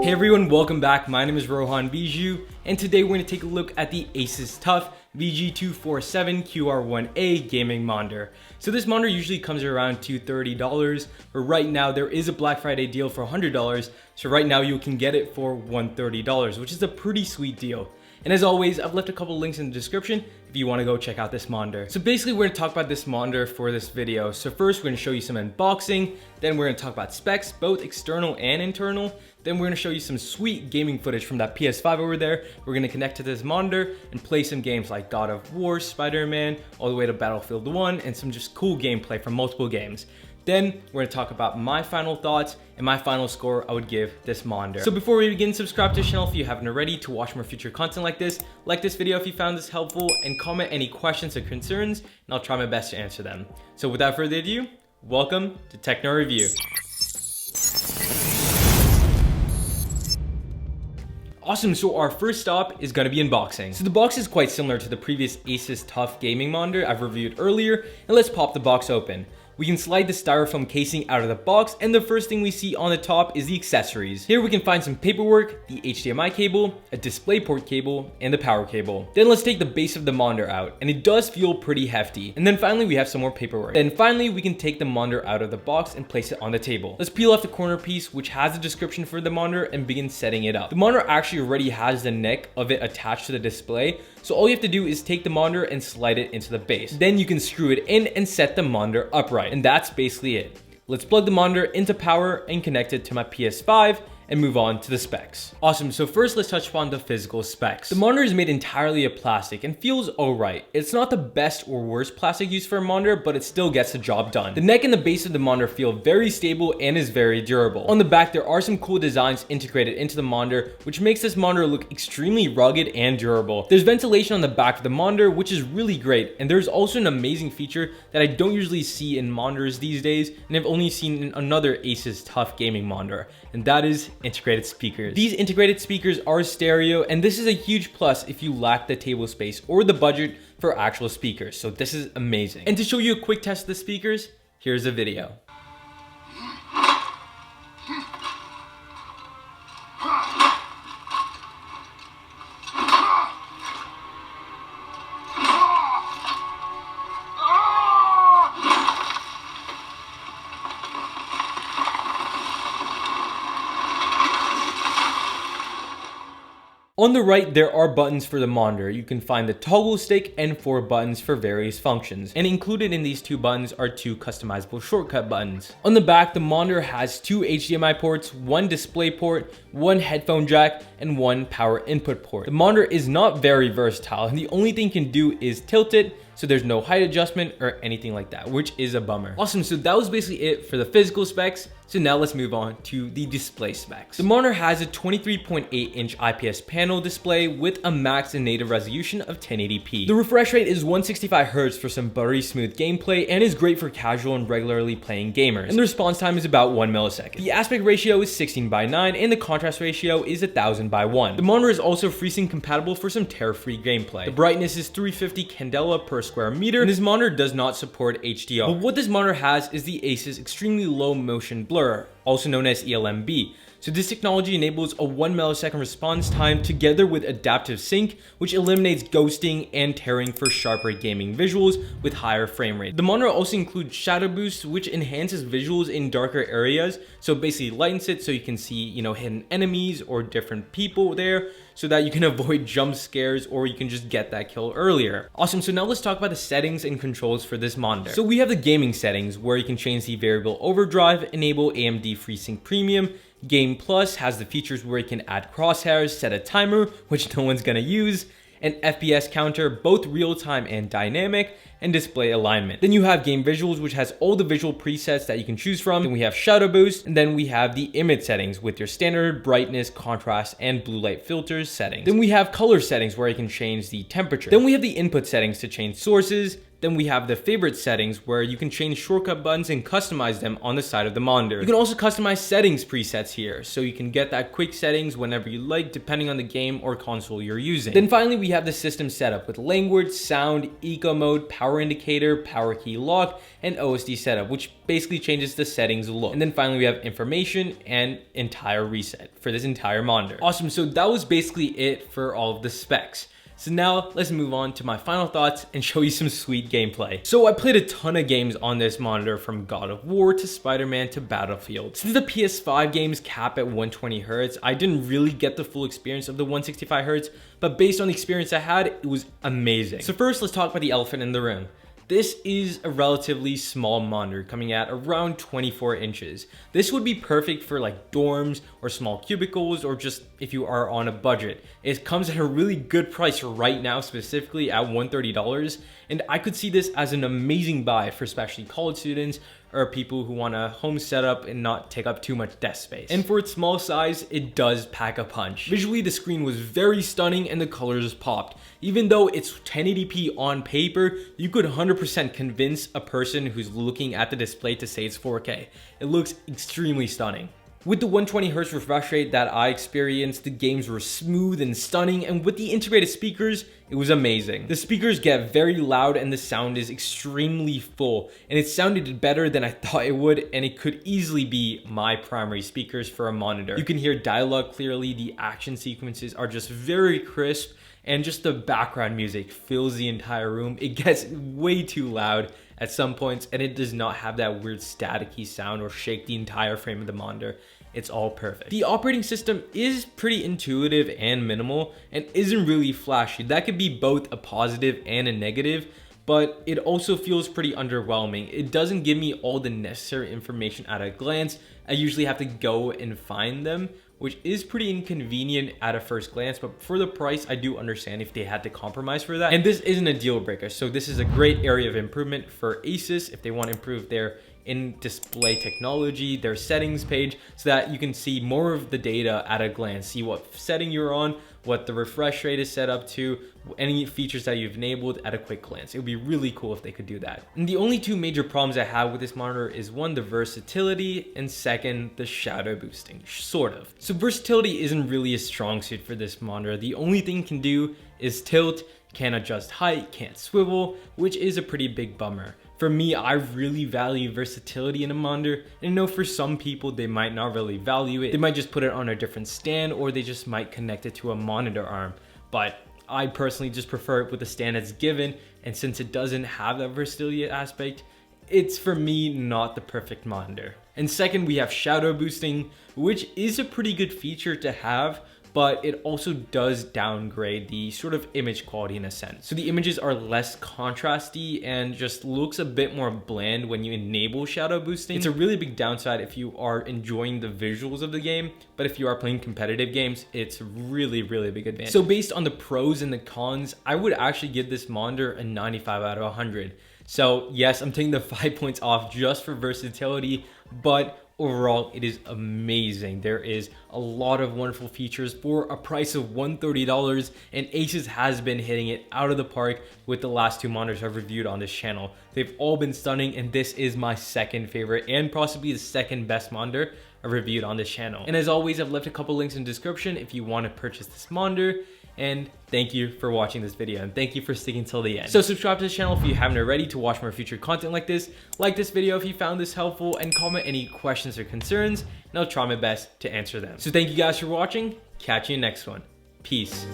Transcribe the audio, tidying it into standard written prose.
Hey everyone, welcome back. My name is Rohan Bijou, and today we're going to take a look at the ASUS TUF VG247QR1A gaming monitor. So this monitor usually comes around $230, but right now there is a Black Friday deal for $100. So right now you can get it for $130, which is a pretty sweet deal. And as always, I've left a couple links in the description if you want to go check out this monitor. So basically we're going to talk about this monitor for this video. So first we're going to show you some unboxing, then we're going to talk about specs, both external and internal. Then we're going to show you some sweet gaming footage from that PS5 over there. We're going to connect to this monitor and play some games like God of War, Spider-Man, all the way to Battlefield 1, and some just cool gameplay from multiple games. Then we're going to talk about my final thoughts and my final score I would give this monitor. So before we begin, subscribe to the channel if you haven't already to watch more future content like this. Like this video if you found this helpful, and comment any questions or concerns, and I'll try my best to answer them. So without further ado, welcome to Techno Review. Awesome, so our first stop is going to be unboxing. So the box is quite similar to the previous ASUS TUF gaming monitor I've reviewed earlier, and let's pop the box open. We can slide the styrofoam casing out of the box, and the first thing we see on the top is the accessories. Here we can find some paperwork, the HDMI cable, a DisplayPort cable, and the power cable. Then let's take the base of the monitor out, and it does feel pretty hefty. And then finally we have some more paperwork. Then finally we can take the monitor out of the box and place it on the table. Let's peel off the corner piece, which has a description for the monitor, and begin setting it up. The monitor actually already has the neck of it attached to the display, so all you have to do is take the monitor and slide it into the base. Then you can screw it in and set the monitor upright. And that's basically it. Let's plug the monitor into power and connect it to my PS5 and move on to the specs. Awesome, so first let's touch upon the physical specs. The monitor is made entirely of plastic and feels alright. It's not the best or worst plastic used for a monitor, but it still gets the job done. The neck and the base of the monitor feel very stable and is very durable. On the back, there are some cool designs integrated into the monitor, which makes this monitor look extremely rugged and durable. There's ventilation on the back of the monitor, which is really great, and there's also an amazing feature that I don't usually see in monitors these days, and I've only seen in another ASUS TUF gaming monitor, and that is integrated speakers. These integrated speakers are stereo, and this is a huge plus if you lack the table space or the budget for actual speakers. So this is amazing. And to show you a quick test of the speakers, here's a video. On the right, there are buttons for the monitor. You can find the toggle stick and 4 buttons for various functions. And included in these 2 buttons are 2 customizable shortcut buttons. On the back, the monitor has 2 HDMI ports, 1 display port, 1 headphone jack, and 1 power input port. The monitor is not very versatile, and the only thing you can do is tilt it, so there's no height adjustment or anything like that, which is a bummer. Awesome, so that was basically it for the physical specs. So now let's move on to the display specs. The monitor has a 23.8-inch IPS panel display with a max and native resolution of 1080p. The refresh rate is 165 Hz for some buttery smooth gameplay and is great for casual and regularly playing gamers. And the response time is about 1 millisecond. The aspect ratio is 16:9 and the contrast ratio is 1000:1. The monitor is also FreeSync compatible for some tear-free gameplay. The brightness is 350 candela per square meter, and this monitor does not support HDR. But what this monitor has is the ASUS extremely low motion blur, also known as ELMB. So this technology enables a 1 millisecond response time together with adaptive sync, which eliminates ghosting and tearing for sharper gaming visuals with higher frame rate. The monitor also includes shadow boost, which enhances visuals in darker areas. So it basically lightens it so you can see, hidden enemies or different people there, so that you can avoid jump scares or you can just get that kill earlier. Awesome, so now let's talk about the settings and controls for this monitor. So we have the gaming settings where you can change the variable overdrive, enable AMD FreeSync Premium. Game Plus has the features where you can add crosshairs, set a timer, which no one's gonna use, an FPS counter, both real-time and dynamic, and display alignment. Then you have game visuals, which has all the visual presets that you can choose from. Then we have shadow boost, and then we have the image settings with your standard brightness, contrast, and blue light filters settings. Then we have color settings where you can change the temperature. Then we have the input settings to change sources, Then we have the favorite settings where you can change shortcut buttons and customize them on the side of the monitor. You can also customize settings presets here, so you can get that quick settings whenever you like depending on the game or console you're using. Then finally we have the system setup with language, sound, eco mode, power indicator, power key lock, and OSD setup, which basically changes the settings look. And then finally we have information and entire reset for this entire monitor. Awesome, so that was basically it for all of the specs. So now let's move on to my final thoughts and show you some sweet gameplay. So I played a ton of games on this monitor, from God of War to Spider-Man to Battlefield. Since the PS5 games cap at 120Hz, I didn't really get the full experience of the 165Hz, but based on the experience I had, it was amazing. So first, let's talk about the elephant in the room. This is a relatively small monitor coming at around 24 inches. This would be perfect for like dorms or small cubicles, or just if you are on a budget. It comes at a really good price right now, specifically at $130, and I could see this as an amazing buy for especially college students or people who want a home setup and not take up too much desk space. And for its small size, it does pack a punch. Visually, the screen was very stunning and the colors popped. Even though it's 1080p on paper, you could 100% convince a person who's looking at the display to say it's 4K. It looks extremely stunning. With the 120Hz refresh rate that I experienced, the games were smooth and stunning, and with the integrated speakers, it was amazing. The speakers get very loud and the sound is extremely full, and it sounded better than I thought it would, and it could easily be my primary speakers for a monitor. You can hear dialogue clearly, the action sequences are just very crisp, and just the background music fills the entire room. It gets way too loud at some points, and it does not have that weird staticky sound or shake the entire frame of the monitor. It's all perfect. The operating system is pretty intuitive and minimal and isn't really flashy. That could be both a positive and a negative, but it also feels pretty underwhelming. It doesn't give me all the necessary information at a glance. I usually have to go and find them, which is pretty inconvenient at a first glance, but for the price, I do understand if they had to compromise for that. And this isn't a deal breaker, so this is a great area of improvement for ASUS if they want to improve their in-display technology, their settings page, so that you can see more of the data at a glance, see what setting you're on, what the refresh rate is set up to, any features that you've enabled at a quick glance. It would be really cool if they could do that. And the only two major problems I have with this monitor is one, the versatility, and second, the shadow boosting, sort of. So versatility isn't really a strong suit for this monitor. The only thing it can do is tilt, can't adjust height, can't swivel, which is a pretty big bummer. For me, I really value versatility in a monitor, and I know for some people they might not really value it. They might just put it on a different stand, or they just might connect it to a monitor arm. But I personally just prefer it with the stand that's given, and since it doesn't have that versatility aspect, it's for me not the perfect monitor. And second, we have shadow boosting, which is a pretty good feature to have, but it also does downgrade the sort of image quality in a sense. So the images are less contrasty and just looks a bit more bland when you enable shadow boosting. It's a really big downside if you are enjoying the visuals of the game, but if you are playing competitive games, it's really a big advantage. So based on the pros and the cons, I would actually give this monitor a 95 out of 100. So yes, I'm taking the 5 points off just for versatility, but overall, it is amazing. There is a lot of wonderful features for a price of $130, and ASUS has been hitting it out of the park with the last two monitors I've reviewed on this channel. They've all been stunning, and this is my second favorite and possibly the second best monitor I've reviewed on this channel. And as always, I've left a couple links in the description if you want to purchase this monitor. And thank you for watching this video, and thank you for sticking till the end. So subscribe to this channel if you haven't already to watch more future content like this. Like this video if you found this helpful, and comment any questions or concerns, and I'll try my best to answer them. So thank you guys for watching. Catch you in the next one. Peace.